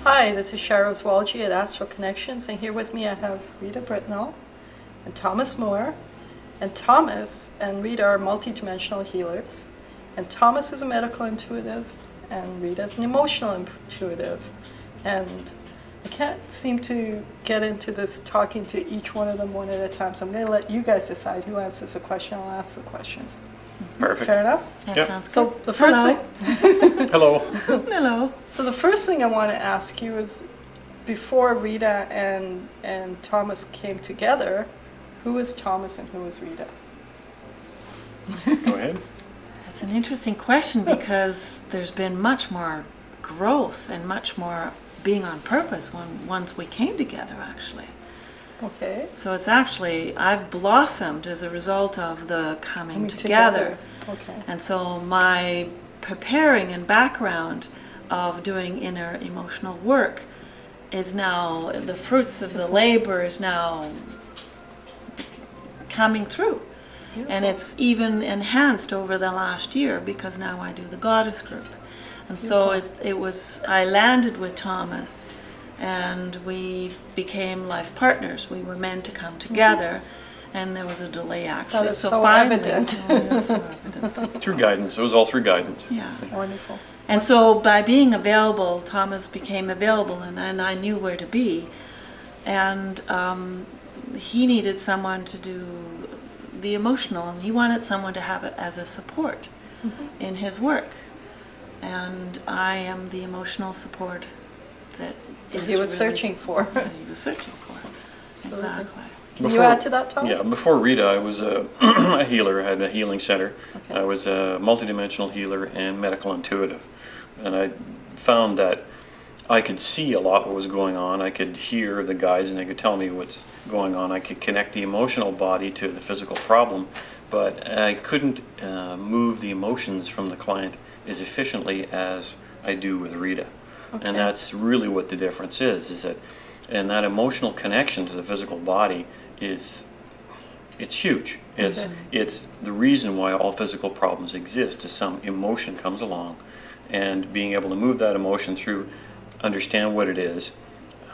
Hi, this is Shara Oswalji at Astral Connections, and here with me I have Rita Britnell and Thomas Moore. And Thomas and Rita are multidimensional healers. And Thomas is a medical intuitive, and Rita is an emotional intuitive. And I can't seem to get into this talking to each one of them one at a time, so I'm going to let you guys decide who answers the question. I'll ask the questions. Perfect. Fair enough? That Yep. sounds So good. the first Hello. thing... Hello. Hello. So the first thing I want to ask you is, before Rita and Thomas came together, who was Thomas and who was Rita? Go ahead. That's an interesting question because there's been much more growth and much more being on purpose once we came together, actually. Okay. So it's actually, I've blossomed as a result of the coming together. Okay. And so my preparing and background of doing inner emotional work is now, the fruits of the labor is now coming through. Beautiful. And it's even enhanced over the last year because now I do the goddess group. And so I landed with Thomas and we became life partners. We were meant to come together. And there was a delay, actually. That is so finally, evident. Oh, yeah, so evident. Through guidance. It was all through guidance. Yeah. Wonderful. And so by being available, Thomas became available, and I knew where to be. And he needed someone to do the emotional, and he wanted someone to have it as a support in his work. And I am the emotional support that is He was really- searching for. Yeah, he was searching for. Absolutely. Exactly. Can you add to that, Thomas? Yeah, before Rita, I was a healer. I had a healing center. Okay. I was a multidimensional healer and medical intuitive. And I found that I could see a lot what was going on. I could hear the guides and they could tell me what's going on. I could connect the emotional body to the physical problem, but I couldn't move the emotions from the client as efficiently as I do with Rita. Okay. And that's really what the difference is that, and that emotional connection to the physical body it's huge. It's the reason why all physical problems exist, is some emotion comes along, and being able to move that emotion through, understand what it is,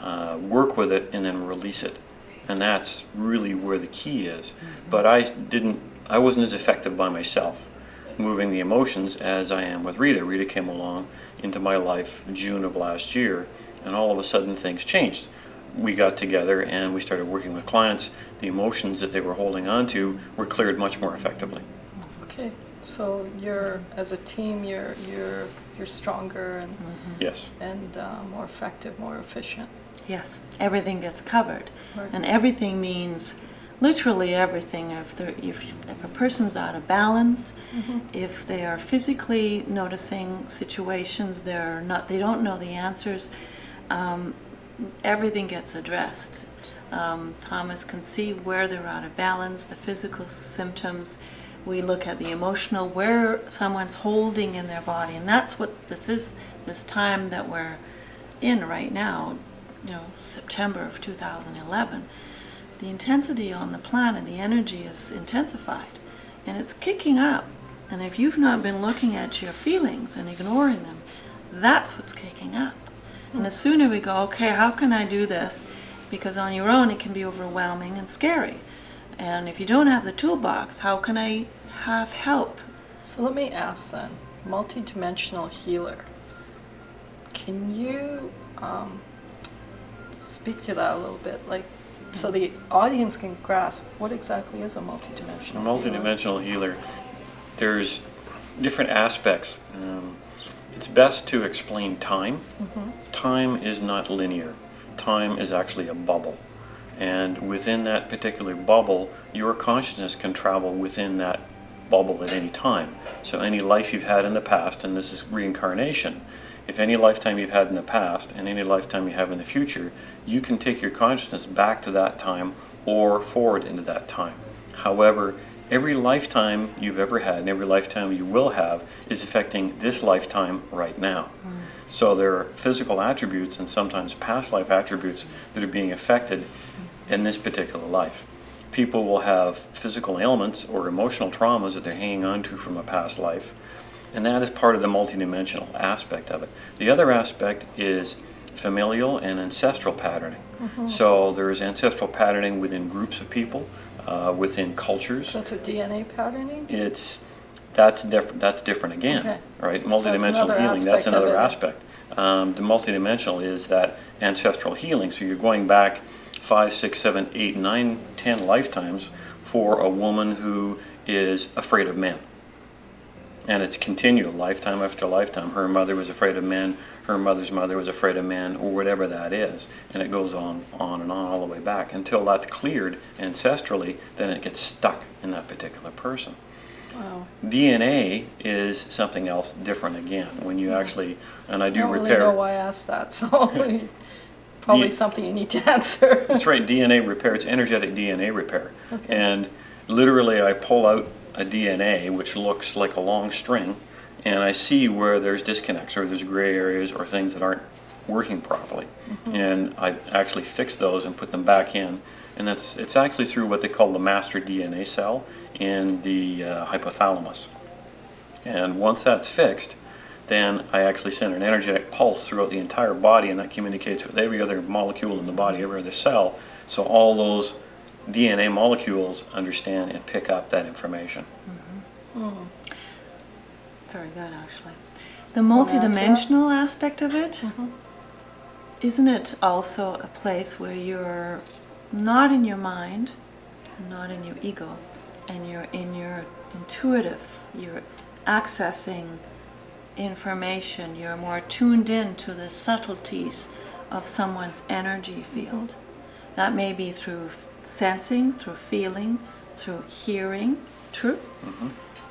work with it, and then release it. And that's really where the key is. But I wasn't as effective by myself moving the emotions as I am with Rita. Rita came along into my life in June of last year, and all of a sudden things changed. We got together and we started working with clients. The emotions that they were holding on to were cleared much more effectively. Okay. So as a team, you're stronger and Mm-hmm. Yes. more effective, more efficient. Yes, everything gets covered. Right. And everything means literally everything. If a person's out of balance, if they are physically noticing situations, they don't know the answers, everything gets addressed. Thomas can see where they're out of balance, the physical symptoms. We look at the emotional, where someone's holding in their body, and that's what this is, this time that we're in right now, September of 2011. The intensity on the planet, the energy is intensified, and it's kicking up. And if you've not been looking at your feelings and ignoring them, that's what's kicking up. And the sooner we go, okay, how can I do this? Because on your own it can be overwhelming and scary. And if you don't have the toolbox, how can I have help? So let me ask then, multidimensional healer. Can you speak to that a little bit, so the audience can grasp what exactly is a multidimensional healer? Multidimensional healer, there's different aspects. It's best to explain time. Time is not linear. Time is actually a bubble. And within that particular bubble, your consciousness can travel within that bubble at any time. So any life you've had in the past, and this is reincarnation, if any lifetime you've had in the past and any lifetime you have in the future, you can take your consciousness back to that time or forward into that time. However, every lifetime you've ever had and every lifetime you will have is affecting this lifetime right now. So there are physical attributes and sometimes past life attributes that are being affected in this particular life. People will have physical ailments or emotional traumas that they're hanging on to from a past life, and that is part of the multidimensional aspect of it. The other aspect is familial and ancestral patterning. So there is ancestral patterning within groups of people, within cultures. So it's a DNA patterning? That's different again, Okay. right? So Multidimensional that's another healing, that's aspect of another it. aspect. The multidimensional is that ancestral healing. So you're going back 5, 6, 7, 8, 9, 10 lifetimes for a woman who is afraid of men. And it's continual, lifetime after lifetime. Her mother was afraid of men, her mother's mother was afraid of men, or whatever that is. And it goes on and on all the way back. Until that's cleared ancestrally, then it gets stuck in that particular person. Wow. DNA is something else different again. When you actually, and I do I don't repair. really know why I asked that, so probably something you need to answer. That's right, DNA repair, it's energetic DNA repair. Okay. And literally I pull out a DNA which looks like a long string, and I see where there's disconnects or there's gray areas or things that aren't working properly. And I actually fix those and put them back in. And it's actually through what they call the master DNA cell in the hypothalamus. And once that's fixed, then I actually send an energetic pulse throughout the entire body, and that communicates with every other molecule in the body, every other cell. So all those DNA molecules understand and pick up that information. Very good, actually. The multidimensional aspect of it, isn't it also a place where you're not in your mind, not in your ego, and you're in your intuitive, you're accessing information, you're more tuned in to the subtleties of someone's energy field. That may be through sensing, through feeling, through hearing, true?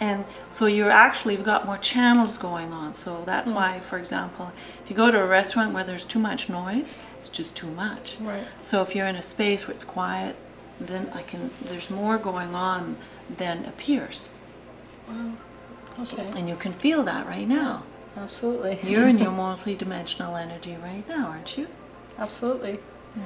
And so you've got more channels going on. So that's why, for example, if you go to a restaurant where there's too much noise, it's just too much. Right. So if you're in a space where it's quiet, then there's more going on than appears. Wow. Okay. And you can feel that right now. Absolutely. You're in your multi-dimensional energy right now, aren't you? Absolutely.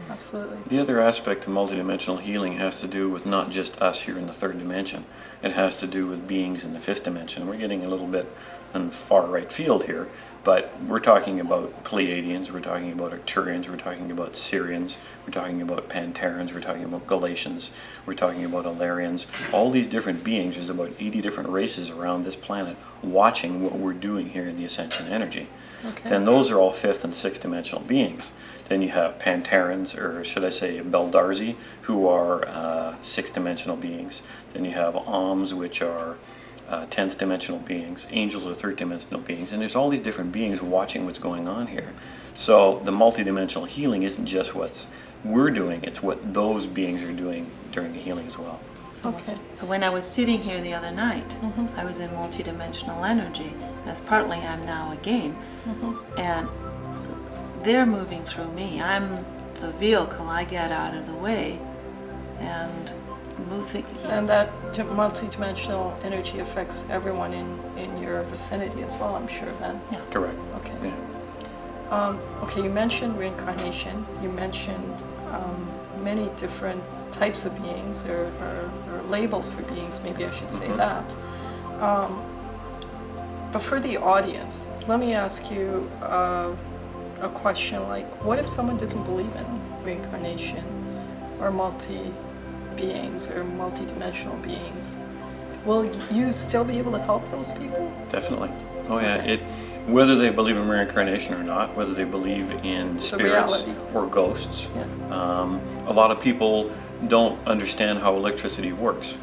Absolutely. The other aspect of multidimensional healing has to do with not just us here in the third dimension. It has to do with beings in the fifth dimension. We're getting a little bit in far right field here, but we're talking about Pleiadians, we're talking about Arcturians, we're talking about Syrians, we're talking about Panterans, we're talking about Galatians, we're talking about Alarians. All these different beings, there's about 80 different races around this planet watching what we're doing here in the Ascension energy. Okay. Then those are all fifth and sixth dimensional beings. Then you have Panterans, or should I say Beldarzi, who are sixth dimensional beings. Then you have Oms, which are 10th dimensional beings. Angels are third dimensional beings. And there's all these different beings watching what's going on here. So the multidimensional healing isn't just what we're doing, it's what those beings are doing during the healing as well. Okay. So when I was sitting here the other night, I was in multidimensional energy, as partly I'm now again, and they're moving through me. I'm the vehicle. I get out of the way and move things. And that multidimensional energy affects everyone in your vicinity as well, I'm sure, then. Yeah. Correct. Okay. Yeah. Okay, you mentioned reincarnation. You mentioned many different types of beings, or labels for beings, maybe I should say that. But for the audience, let me ask you a question like, what if someone doesn't believe in reincarnation or multi-beings or multi-dimensional beings? Will you still be able to help those people? Definitely. Oh yeah. Whether they believe in reincarnation or not, whether they believe in spirits reality. or ghosts. Yeah. A lot of people don't understand how electricity works.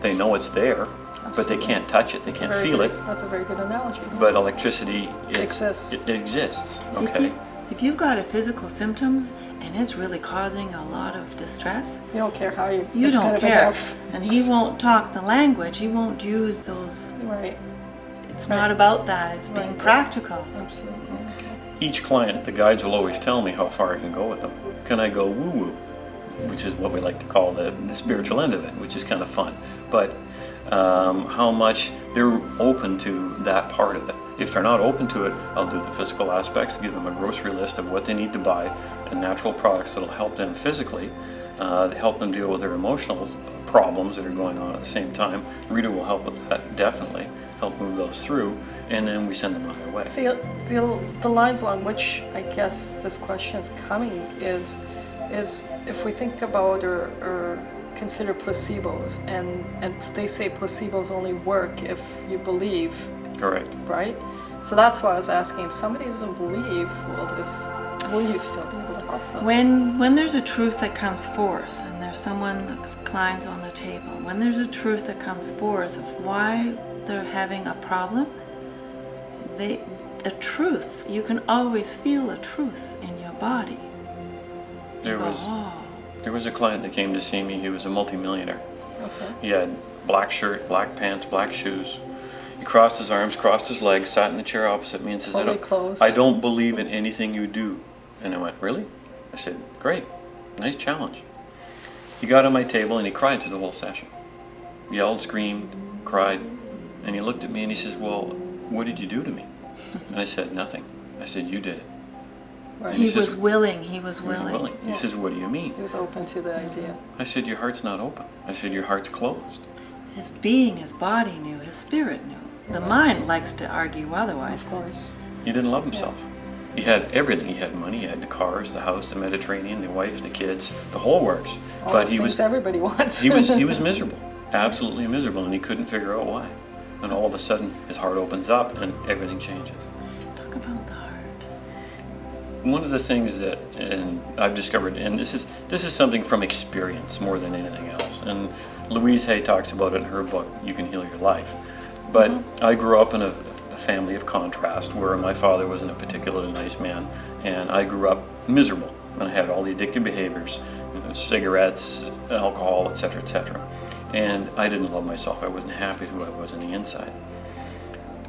They know it's there, but they can't touch it, they can't feel it. That's a very good analogy. But electricity Exists. It exists. Okay. If you've got a physical symptoms and it's really causing a lot of distress, You don't care how you. you it's don't gonna be care. enough. And he won't talk the language, he won't use those, Right. it's Right. not about that, it's being Right. practical. Absolutely. Okay. Each client, the guides will always tell me how far I can go with them. Can I go woo-woo? Which is what we like to call the spiritual end of it, which is kind of fun. But how much they're open to that part of it. If they're not open to it, I'll do the physical aspects, give them a grocery list of what they need to buy, and natural products that'll help them physically, help them deal with their emotional problems that are going on at the same time. Rita will help with that, definitely. help move those through, and then we send them on their way. See, the lines along which I guess this question is coming is if we think about or consider placebos, and they say placebos only work if you believe, Correct. right? So that's why I was asking, if somebody doesn't believe, will you still be able to help them? When there's a truth that comes forth, and there's someone that climbs on the table, when there's a truth that comes forth of why they're having a problem, a truth, you can always feel a truth in your body. There was a client that came to see me. He was a multimillionaire. Okay. He had black shirt, black pants, black shoes. He crossed his arms, crossed his legs, sat in the chair opposite me and says, Fully clothed. I don't believe in anything you do. And I went, really? I said, great, nice challenge. He got on my table and he cried through the whole session. Yelled, screamed, cried, and he looked at me and he says, well, what did you do to me? And I said, nothing. I said, you did it. Right. He was willing. He was He was willing. willing. He says, what do you mean? He was open to the idea. I said, your heart's not open. I said, your heart's closed. His being, his body knew, his spirit knew. The mind likes to argue Of otherwise. course. He didn't love himself. He had everything. He had money, he had the cars, the house, the Mediterranean, the wife, the kids, the whole works. All But those he things was everybody wants. he was miserable, absolutely miserable, and he couldn't figure out why. And all of a sudden, his heart opens up and everything changes. Talk about the heart. One of the things that I've discovered, and this is something from experience more than anything else, and Louise Hay talks about it in her book, You Can Heal Your Life. But I grew up in a family of contrast where my father wasn't a particularly nice man, and I grew up miserable, and I had all the addictive behaviors, cigarettes, alcohol, etc., etc. And I didn't love myself. I wasn't happy with who I was on the inside.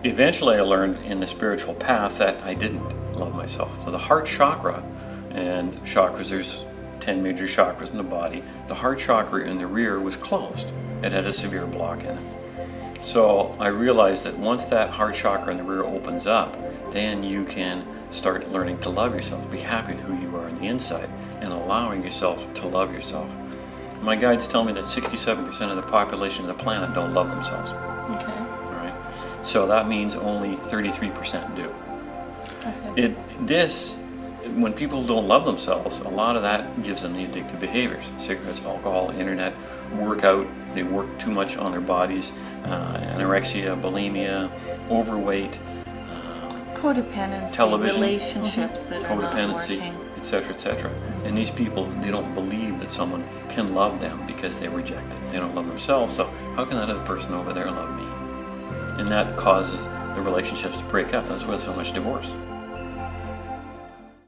Eventually I learned in the spiritual path that I didn't love myself. So the heart chakra, and chakras, there's 10 major chakras in the body, the heart chakra in the rear was closed. It had a severe block in it. So I realized that once that heart chakra in the rear opens up, then you can start learning to love yourself, be happy with who you are on the inside, and allowing yourself to love yourself. My guides tell me that 67% of the population of the planet don't love themselves. Okay. All right? So that means only 33% do. Okay. When people don't love themselves, a lot of that gives them the addictive behaviors. Cigarettes, alcohol, internet, workout, they work too much on their bodies, anorexia, bulimia, overweight, Codependency, television, relationships that are not codependency, working. etc., etc. And these people, they don't believe that someone can love them because they reject it. They don't love themselves, so how can that other person over there love me? And that causes the relationships to break up. That's why there's so much divorce.